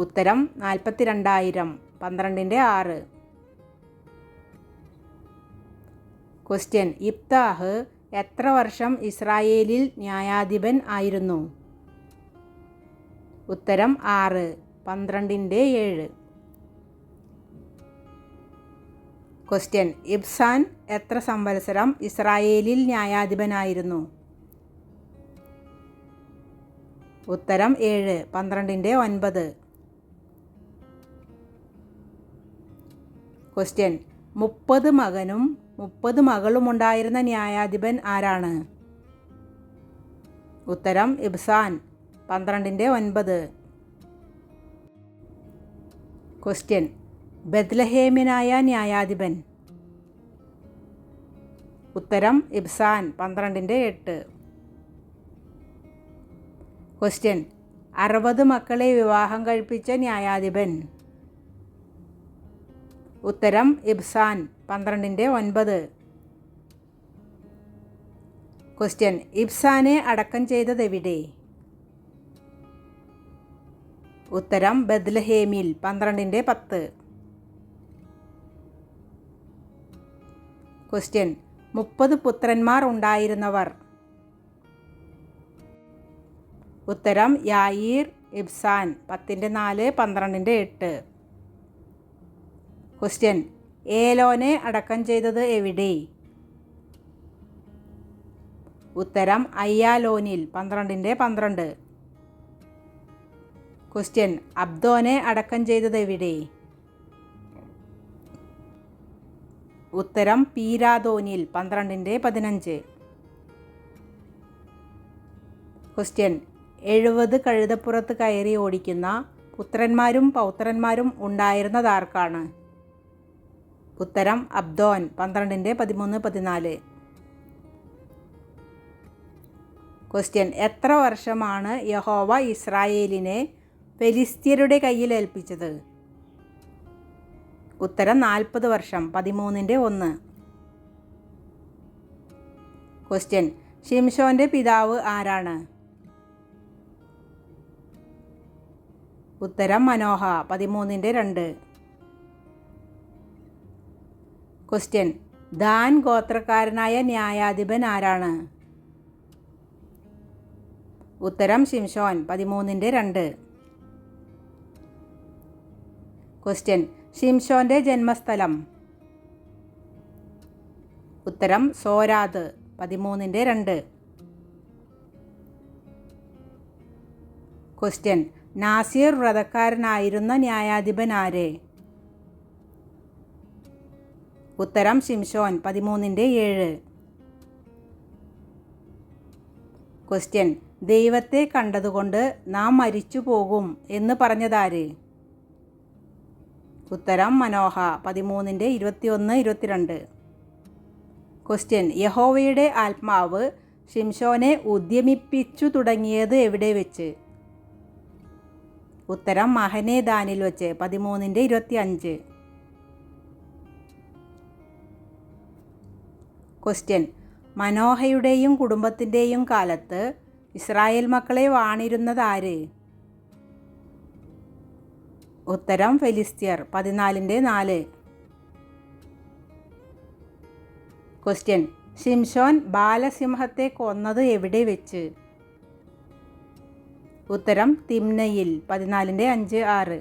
Speaker 1: ഉത്തരം 42,000. 12:6. ക്വസ്റ്റ്യൻ, യിഫ്താഹ് എത്ര വർഷം ഇസ്രായേലിൽ ന്യായാധിപൻ ആയിരുന്നു? ഉത്തരം 6. 12:7. ക്വസ്റ്റ്യൻ, ഇബ്സാൻ എത്ര സംവത്സരം ഇസ്രായേലിൽ ന്യായാധിപനായിരുന്നു? ഉത്തരം 7. 12:9. ക്വസ്റ്റ്യൻ, 30 മകനും 30 മകളുമുണ്ടായിരുന്ന ന്യായാധിപൻ ആരാണ്? ഉത്തരം ഇബ്സാൻ. 12:9. ക്വസ്റ്റ്യൻ, ബെത്ലഹേമ്യനായ ന്യായാധിപൻ? ഉത്തരം ഇബ്സാൻ. 12:8. ക്വസ്റ്റ്യൻ, 60 മക്കളെ വിവാഹം കഴിപ്പിച്ച ന്യായാധിപൻ? ഉത്തരം ഇബ്സാൻ. 12:9. ക്വസ്റ്റ്യൻ, ഇബ്സാനെ അടക്കം ചെയ്തത് എവിടെ? ഉത്തരം ബെത്ലഹേമിൽ. 12:10. ക്വസ്റ്റ്യൻ, 30 പുത്രന്മാർ ഉണ്ടായിരുന്നവർ? ഉത്തരം യായീർ, ഇബ്സാൻ. 10:4. 12:8. ക്വസ്റ്റ്യൻ, ഏലോനെ അടക്കം ചെയ്തത് എവിടെ? ഉത്തരം അയ്യാലോനിൽ. 12:12. ക്വസ്റ്റ്യൻ, അബ്ദോനെ അടക്കം ചെയ്തത് എവിടെ? ഉത്തരം പീരാദോനിൽ. 12:15. ക്വസ്റ്റ്യൻ, 70 കഴുതപ്പുറത്ത് കയറി ഓടിക്കുന്ന പുത്രന്മാരും പൗത്രന്മാരും ഉണ്ടായിരുന്നതാർക്കാണ്? ഉത്തരം അബ്ദോൻ. 12:13-14. ക്വസ്റ്റ്യൻ, എത്ര വർഷമാണ് യഹോവ ഇസ്രായേലിനെ ഫെലിസ്ത്യരുടെ കയ്യിൽ ഏൽപ്പിച്ചത്? ഉത്തരം 40 വർഷം. 13:1. ക്വസ്റ്റ്യൻ, ശിംശോന്റെ പിതാവ് ആരാണ്? ഉത്തരം മനോഹ. 13:2. ക്വസ്റ്റ്യൻ, ദാൻ ഗോത്രക്കാരനായ ന്യായാധിപൻ ആരാണ്? ഉത്തരം ശിംശോൻ. 13:2. ക്വസ്റ്റ്യൻ, ശിംശോന്റെ ജന്മസ്ഥലം? ഉത്തരം സോരാദ്. 13:2. ക്വസ്റ്റ്യൻ, നാസിർ വ്രതക്കാരനായിരുന്ന ന്യായാധിപൻ ആര്? ഉത്തരം ശിംശോൻ. 13:7. ക്വസ്റ്റ്യൻ, ദൈവത്തെ കണ്ടതുകൊണ്ട് നാം മരിച്ചു പോകും എന്ന് പറഞ്ഞതാര്? ഉത്തരം മനോഹ. 13:21-22. ക്വസ്റ്റ്യൻ, യഹോവയുടെ ആത്മാവ് ശിംശോനെ ഉദ്യമിപ്പിച്ചു തുടങ്ങിയത് എവിടെ വെച്ച്? ഉത്തരം മഹനെ ദാനിൽ വെച്ച്. 13:25. ക്വസ്റ്റ്യൻ, മനോഹയുടെയും കുടുംബത്തിൻ്റെയും കാലത്ത് ഇസ്രായേൽ മക്കളെ വാണിരുന്നത് ആര്? ഉത്തരം ഫെലിസ്ത്യർ. 14:4. ക്വസ്റ്റ്യൻ, ശിംശോൻ ബാലസിംഹത്തെ കൊന്നത് എവിടെ വെച്ച്? ഉത്തരം തിമ്നയിൽ. 14:5-6.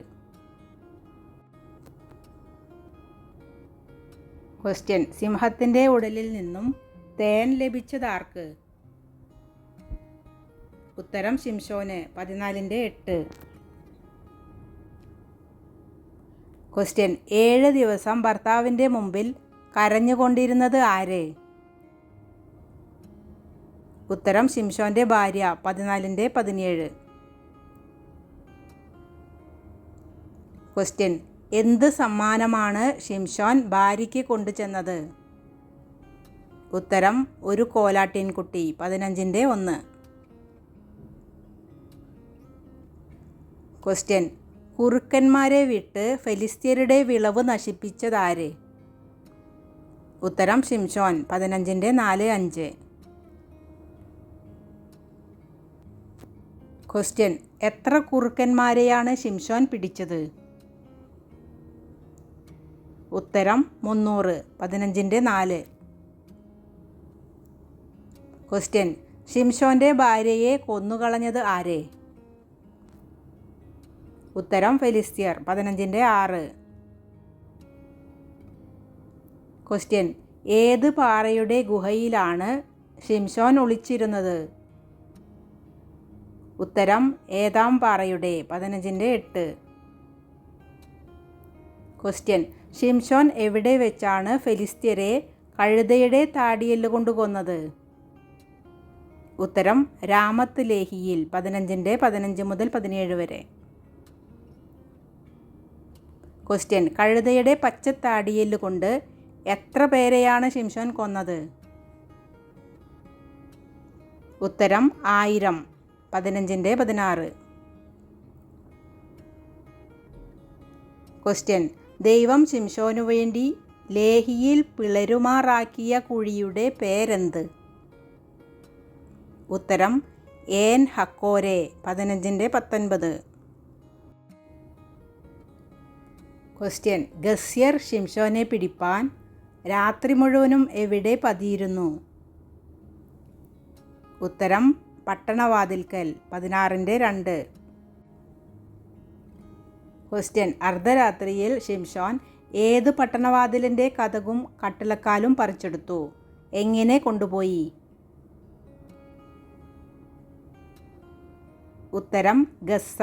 Speaker 1: ക്വസ്റ്റ്യൻ, സിംഹത്തിൻ്റെ ഉടലിൽ നിന്നും തേൻ ലഭിച്ചതാർക്ക്? ഉത്തരം ശിംശോന്. 14:8. ക്വസ്റ്റ്യൻ, 7 ദിവസം ഭർത്താവിൻ്റെ മുമ്പിൽ കരഞ്ഞുകൊണ്ടിരുന്നത് ആര്? ഉത്തരം ശിംശോൻ്റെ ഭാര്യ 14:17. ക്വസ്റ്റ്യൻ: എന്ത് സമ്മാനമാണ് ശിംശോൻ ഭാര്യയ്ക്ക് കൊണ്ടുചെന്നത്? ഉത്തരം ഒരു കോലാട്ടിൻകുട്ടി 15:1. ക്വസ്റ്റ്യൻ: കുറുക്കന്മാരെ വിട്ട് ഫെലിസ്ത്യരുടെ വിളവ് നശിപ്പിച്ചതാര്? ഉത്തരം ശിംശോൻ 15:4-5. ക്വസ്റ്റ്യൻ: എത്ര കുറുക്കന്മാരെയാണ് ശിംശോൻ പിടിച്ചത്? ഉത്തരം 300 15:4. ക്വസ്റ്റ്യൻ: ശിംശോൻ്റെ ഭാര്യയെ കൊന്നുകളഞ്ഞത് ആര്? ഉത്തരം ഫെലിസ്ത്യർ 15:6. ക്വസ്റ്റ്യൻ: ഏത് പാറയുടെ ഗുഹയിലാണ് ശിംശോൻ ഒളിച്ചിരുന്നത്? ഉത്തരം ഏതാം പാറയുടെ 15:8. ക്വസ്റ്റ്യൻ: ശിംശോൻ എവിടെ വെച്ചാണ് ഫെലിസ്ത്യരെ കഴുതയുടെ താടിയെല്ലുകൊണ്ട് കൊന്നത്? ഉത്തരം രാമത്ത് ലേഹിയിൽ 15:15-17. ക്വസ്റ്റ്യൻ: കഴുതയുടെ പച്ചത്താടിയെല്ല് കൊണ്ട് എത്ര പേരെയാണ് ശിംശോൻ കൊന്നത്? ഉത്തരം 1000 15:16. ക്വസ്റ്റ്യൻ: ദൈവം ശിംശോനു വേണ്ടി ലേഹിയിൽ പിളരുമാറാക്കിയ കുഴിയുടെ പേരെന്ത്? ഉത്തരം ഏൻ ഹക്കോരെ 15:19. ക്വസ്റ്റ്യൻ: ഗസ്യർ ശിംശോനെ പിടിപ്പാൻ രാത്രി മുഴുവനും എവിടെ പതിയിരുന്നു? ഉത്തരം പട്ടണവാതിൽക്കൽ 16:2. ക്വസ്റ്റ്യൻ: അർദ്ധരാത്രിയിൽ ശിംശോൻ ഏത് പട്ടണവാതിലിൻ്റെ കതകും കട്ടിളക്കാലും പറിച്ചെടുത്തു? എങ്ങനെ കൊണ്ടുപോയി? ഉത്തരം ഗസ്സ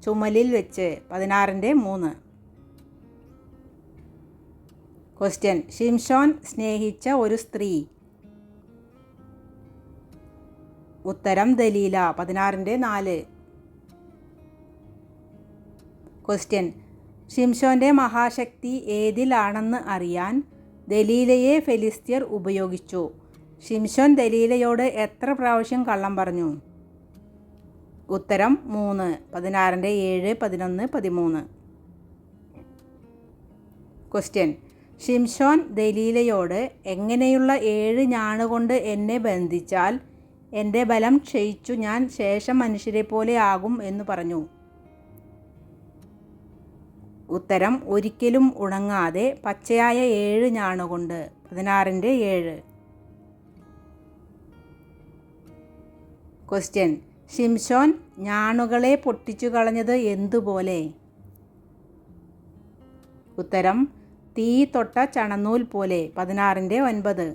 Speaker 1: ചുമലിൽ വെച്ച് 16:3. ക്വസ്റ്റ്യൻ: ശിംശോൻ സ്നേഹിച്ച ഒരു സ്ത്രീ? ഉത്തരം ദലീല 16:4. ക്വസ്റ്റ്യൻ: ശിംശോൻ്റെ മഹാശക്തി ഏതിലാണെന്ന് അറിയാൻ ദലീലയെ ഫെലിസ്ത്യർ ഉപയോഗിച്ചു. ശിംശോൻ ദലീലയോട് എത്ര പ്രാവശ്യം കള്ളം പറഞ്ഞു? ഉത്തരം 3 16:7, 11, 13. ക്വസ്റ്റ്യൻ: ശിംശോൻ ദലീലയോട് എങ്ങനെയുള്ള 7 ഞാണുകൊണ്ട് എന്നെ ബന്ധിച്ചാൽ എൻ്റെ ബലം ക്ഷയിച്ചു ഞാൻ ശേഷം മനുഷ്യരെ പോലെ ആകും എന്ന് പറഞ്ഞു? ഉത്തരം ഒരിക്കലും ഉണങ്ങാതെ പച്ചയായ 7 ഞാണുകൊണ്ട് 16:7. ക്വസ്റ്റ്യൻ: ശിംശോൻ ഞാണുകളെ പൊട്ടിച്ചു കളഞ്ഞത് എന്തുപോലെ? ഉത്തരം തീ തൊട്ട ചണനൂൽ പോലെ 16:9.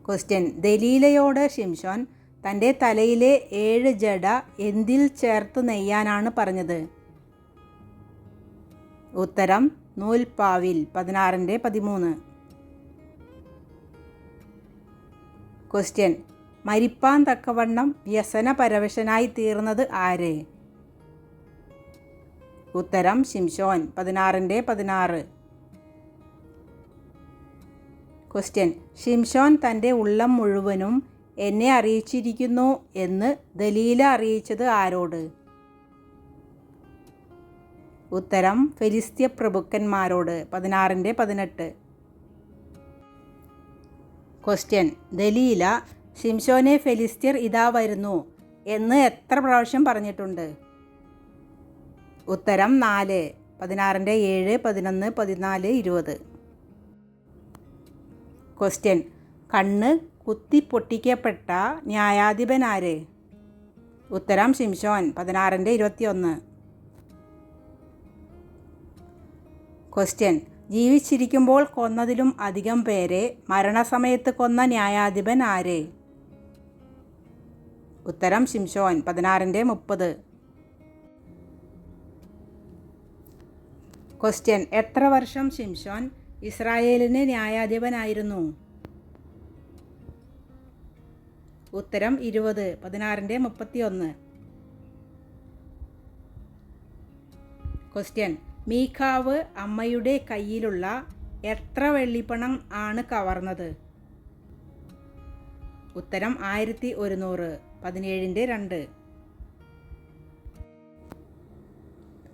Speaker 1: ക്വസ്റ്റ്യൻ: ദലീലയോട് ശിംശോൻ തൻ്റെ തലയിലെ 7 ജട എന്തിൽ ചേർത്ത് നെയ്യാനാണ് പറഞ്ഞത്? ഉത്തരം നൂൽപ്പാവിൽ 16:13. ക്വസ്റ്റ്യൻ: മരിപ്പാൻ തക്കവണ്ണം വ്യസന പരവശനായി തീർന്നത് ആര്? ഉത്തരം ശിംശോൻ 16:16. ക്വസ്റ്റ്യൻ: ശിംശോൻ തൻ്റെ ഉള്ളം മുഴുവനും എന്നെ അറിയിച്ചിരിക്കുന്നു എന്ന് ദലീല അറിയിച്ചത് ആരോട്? ഉത്തരം ഫെലിസ്ത്യ പ്രഭുക്കന്മാരോട് 16:18. ക്വസ്റ്റ്യൻ: ദലീല ശിംശോനെ ഫെലിസ്ത്യർ ഇതാ വരുന്നു എന്ന് എത്ര പ്രാവശ്യം പറഞ്ഞിട്ടുണ്ട്? ഉത്തരം 4 16:7, 11, 14, 20. ക്വസ്റ്റ്യൻ: കണ്ണ് കുത്തി പൊട്ടിക്കപ്പെട്ട ന്യായാധിപൻ ആര്? ഉത്തരം ശിംശോൻ 16:21. ക്വസ്റ്റ്യൻ: ജീവിച്ചിരിക്കുമ്പോൾ കൊന്നതിലും അധികം പേരെ മരണസമയത്ത് കൊന്ന ന്യായാധിപൻ ആര്? ഉത്തരം ശിംശോൻ 16:30. ക്വസ്റ്റ്യൻ: എത്ര വർഷം ശിംശോൻ ഇസ്രായേലിന് ന്യായാധിപനായിരുന്നു? ഉത്തരം 20. 16-31. ക്വസ്റ്റ്യൻ: മീഖാവ് അമ്മയുടെ കയ്യിലുള്ള എത്ര വെള്ളിപ്പണം ആണ് കവർന്നത്? ഉത്തരം 1100. 17-2.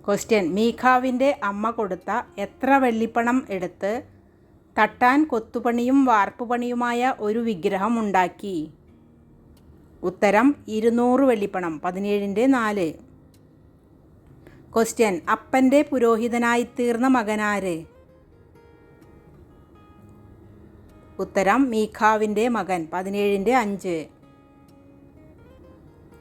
Speaker 1: ക്വസ്റ്റ്യൻ: മീഖാവിൻ്റെ അമ്മ കൊടുത്ത എത്ര വെള്ളിപ്പണം എടുത്ത് തട്ടാൻ കൊത്തുപണിയും വാർപ്പുപണിയുമായ ഒരു വിഗ്രഹം ഉണ്ടാക്കി? ഉത്തരം 200 വെള്ളിപ്പണം. 17-4. ക്വസ്റ്റ്യൻ: അപ്പൻ്റെ പുരോഹിതനായിത്തീർന്ന മകനാര്? ഉത്തരം മീഖാവിൻ്റെ മകൻ. 17-5.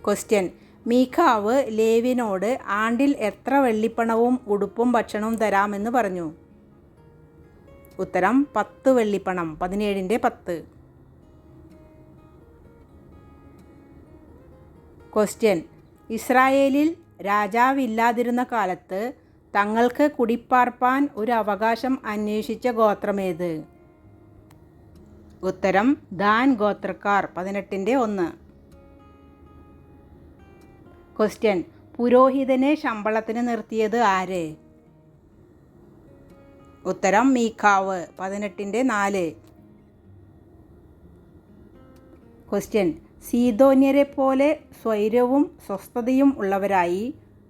Speaker 1: ക്വസ്റ്റ്യൻ: മീഖാവ് ലേവ്യനോട് ആണ്ടിൽ എത്ര വെള്ളിപ്പണവും ഉടുപ്പും ഭക്ഷണവും തരാമെന്ന് പറഞ്ഞു? ഉത്തരം 10 വെള്ളിപ്പണം. 17-10. ക്വസ്റ്റ്യൻ: ഇസ്രായേലിൽ രാജാവില്ലാതിരുന്ന കാലത്ത് തങ്ങൾക്ക് കുടിപ്പാർപ്പാൻ ഒരു അവകാശം അന്വേഷിച്ച ഗോത്രമേത്? ഉത്തരം ദാൻ ഗോത്രക്കാർ. 18-1. ക്വസ്റ്റ്യൻ: പുരോഹിതനെ ശമ്പളത്തിന് നിർത്തിയത് ആര്? ഉത്തരം മീഖാവ്. 18-4. ക്വസ്റ്റ്യൻ: സീദോന്യരെ പോലെ സ്വൈരവും സ്വസ്ഥതയും ഉള്ളവരായി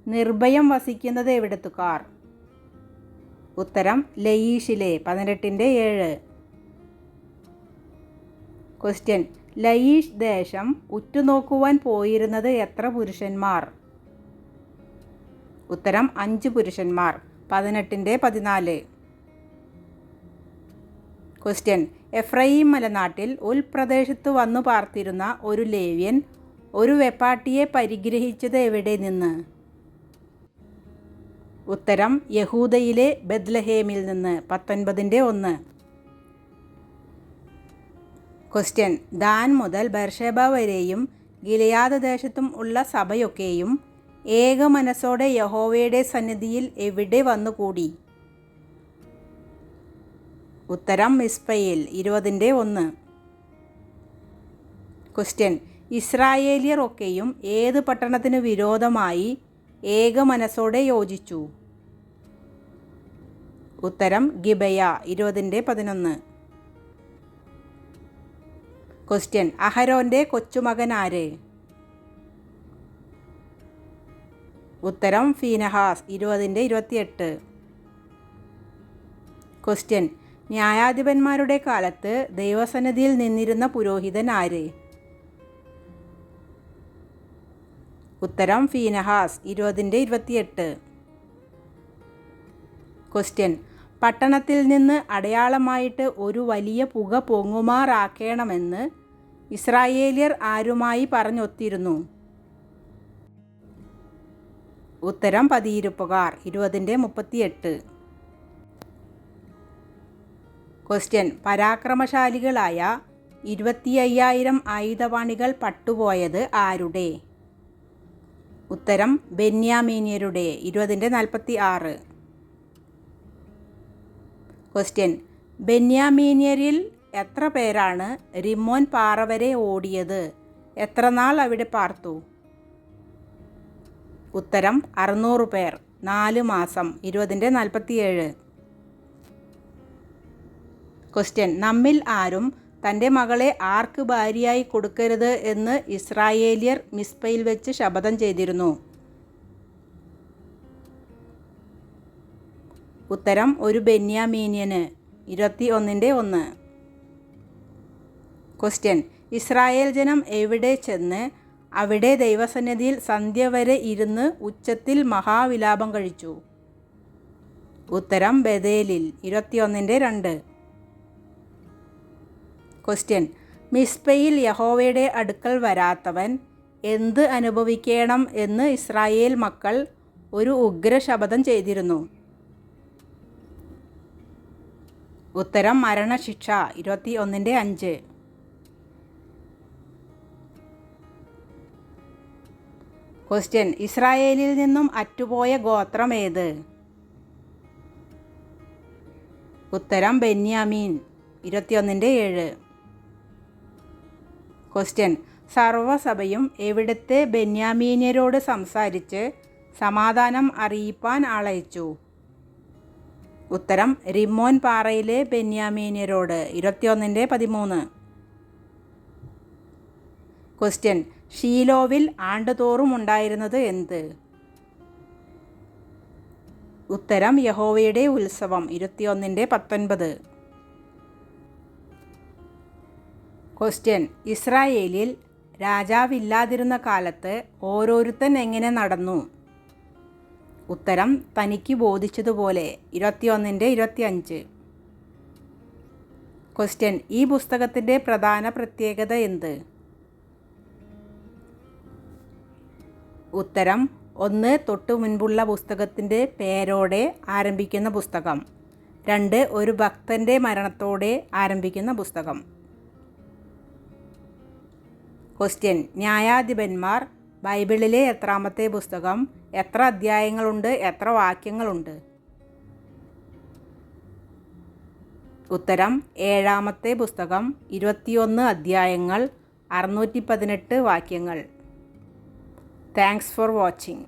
Speaker 1: നിർഭയം വസിക്കുന്നത് എവിടത്തുകാർ? ഉത്തരം ലയീഷിലെ. 18-7. ക്വസ്റ്റ്യൻ: ലയീഷ് ദേശം ഉറ്റുനോക്കുവാൻ പോയിരുന്നത് എത്ര പുരുഷന്മാർ? ഉത്തരം 5 പുരുഷന്മാർ. 18-14. ക്വസ്റ്റ്യൻ: എഫ്രയീം മലനാട്ടിൽ ഉൾപ്രദേശത്ത് വന്നു പാർത്തിരുന്ന ഒരു ലേവ്യൻ ഒരു വെപ്പാട്ടിയെ പരിഗ്രഹിച്ചത് എവിടെ നിന്ന്? ഉത്തരം യഹൂദയിലെ ബെത്ലഹേമിൽ നിന്ന്. 19-1. ക്വസ്റ്റ്യൻ: ദാൻ മുതൽ ബർഷേബ വരെയും ഗിലെയാദ് ദേശത്തും ഉള്ള സഭയൊക്കെയും ഏക മനസ്സോടെ യഹോവയുടെ സന്നിധിയിൽ എവിടെ വന്നുകൂടി? ഉത്തരം മിസ്പയിൽ. 20-1. ക്വസ്റ്റ്യൻ: ഇസ്രായേലിയർ ഒക്കെയും ഏത് പട്ടണത്തിന് വിരോധമായി ഏക മനസ്സോടെ യോജിച്ചു? ഉത്തരം ഗിബയ. 20-11. ക്വസ്റ്റ്യൻ: അഹരോൻ്റെ കൊച്ചുമകൻ ആര്? ഉത്തരം ഫീനഹാസ്. 20-28. ക്വസ്റ്റ്യൻ: ന്യായാധിപന്മാരുടെ കാലത്ത് ദൈവസന്നിധിയിൽ നിന്നിരുന്ന പുരോഹിതൻ ആര്? ഉത്തരം ഫീനഹാസ്. 20-28. ക്വസ്റ്റ്യൻ: പട്ടണത്തിൽ നിന്ന് അടയാളമായിട്ട് ഒരു വലിയ പുക പൊങ്ങുമാറാക്കണമെന്ന് ഇസ്രായേലിയർ ആരുമായി പറഞ്ഞൊത്തിരുന്നു? ഉത്തരം പതിയിരുപ്പുകാർ. 20-38. ക്വസ്റ്റ്യൻ: പരാക്രമശാലികളായ 25,000 ആയുധപാണികൾ പട്ടുപോയത് ആരുടെ? ഉത്തരം ബെന്യാമീന്യരുടെ. 20-46. ക്വസ്റ്റ്യൻ: ബെന്യാമീന്യരിൽ എത്ര പേരാണ് റിമ്മോൻ പാറ വരെ ഓടിയത്? എത്ര നാൾ അവിടെ പാർത്തു? ഉത്തരം 600 പേർ. 4 മാസം. 20-47. ക്വസ്റ്റ്യൻ: നമ്മിൽ ആരും തൻ്റെ മകളെ ആർക്ക് ഭാര്യയായി കൊടുക്കരുത് എന്ന് ഇസ്രായേലിയർ മിസ്പയിൽ വെച്ച് ശപഥം ചെയ്തിരുന്നു? ഉത്തരം ഒരു ബെന്യാമീന്യന്. 21-1. ക്വസ്റ്റ്യൻ: ഇസ്രായേൽ ജനം എവിടെ ചെന്ന് അവിടെ ദൈവസന്നിധിയിൽ സന്ധ്യ വരെ ഇരുന്ന് ഉച്ചത്തിൽ മഹാവിലാപം കഴിച്ചു? ഉത്തരം ബഥേലിൽ. 21-2. ക്വസ്റ്റ്യൻ: മിസ്പയിൽ യഹോവയുടെ അടുക്കൽ വരാത്തവൻ എന്ത് അനുഭവിക്കണം എന്ന് ഇസ്രായേൽ മക്കൾ ഒരു ഉഗ്രശപഥം ചെയ്തിരുന്നു? ഉത്തരം മരണശിക്ഷ. 21-5. ക്വസ്റ്റ്യൻ: ഇസ്രായേലിൽ നിന്നും അറ്റുപോയ ഗോത്രം ഏത്? ഉത്തരം ബെന്യാമീൻ. 21-7. ക്വസ്റ്റ്യൻ: സർവ്വസഭയും എവിടുത്തെ ബെന്യാമീന്യരോട് സംസാരിച്ച് സമാധാനം അറിയിപ്പാൻ ആളയച്ചു? ഉത്തരം റിമ്മോൻ പാറയിലെ ബെന്യാമീന്യരോട്. 21:13. ക്വസ്റ്റ്യൻ: ഷീലോവിൽ ആണ്ടുതോറും ഉണ്ടായിരുന്നത് എന്ത്? ഉത്തരം യഹോവയുടെ ഉത്സവം. 21:19. ക്വസ്റ്റ്യൻ: ഇസ്രായേലിൽ രാജാവില്ലാതിരുന്ന കാലത്ത് ഓരോരുത്തൻ എങ്ങനെ നടന്നു? ഉത്തരം തനിക്ക് ബോധിച്ചതുപോലെ. 21:25. ക്വസ്റ്റ്യൻ: ഈ പുസ്തകത്തിൻ്റെ പ്രധാന പ്രത്യേകത എന്ത്? ഉത്തരം 1. തൊട്ടു മുൻപുള്ള പുസ്തകത്തിൻ്റെ പേരോടെ ആരംഭിക്കുന്ന പുസ്തകം. 2. ഒരു ഭക്തൻ്റെ മരണത്തോടെ ആരംഭിക്കുന്ന പുസ്തകം. ക്വസ്റ്റ്യൻ: ന്യായാധിപന്മാർ ബൈബിളിലെ എത്രാമത്തെ പുസ്തകം? എത്ര അധ്യായങ്ങളുണ്ട്? എത്ര വാക്യങ്ങളുണ്ട്? ഉത്തരം 7-ാമത്തെ പുസ്തകം. 21 അധ്യായങ്ങൾ, 618 വാക്യങ്ങൾ. Thanks for watching.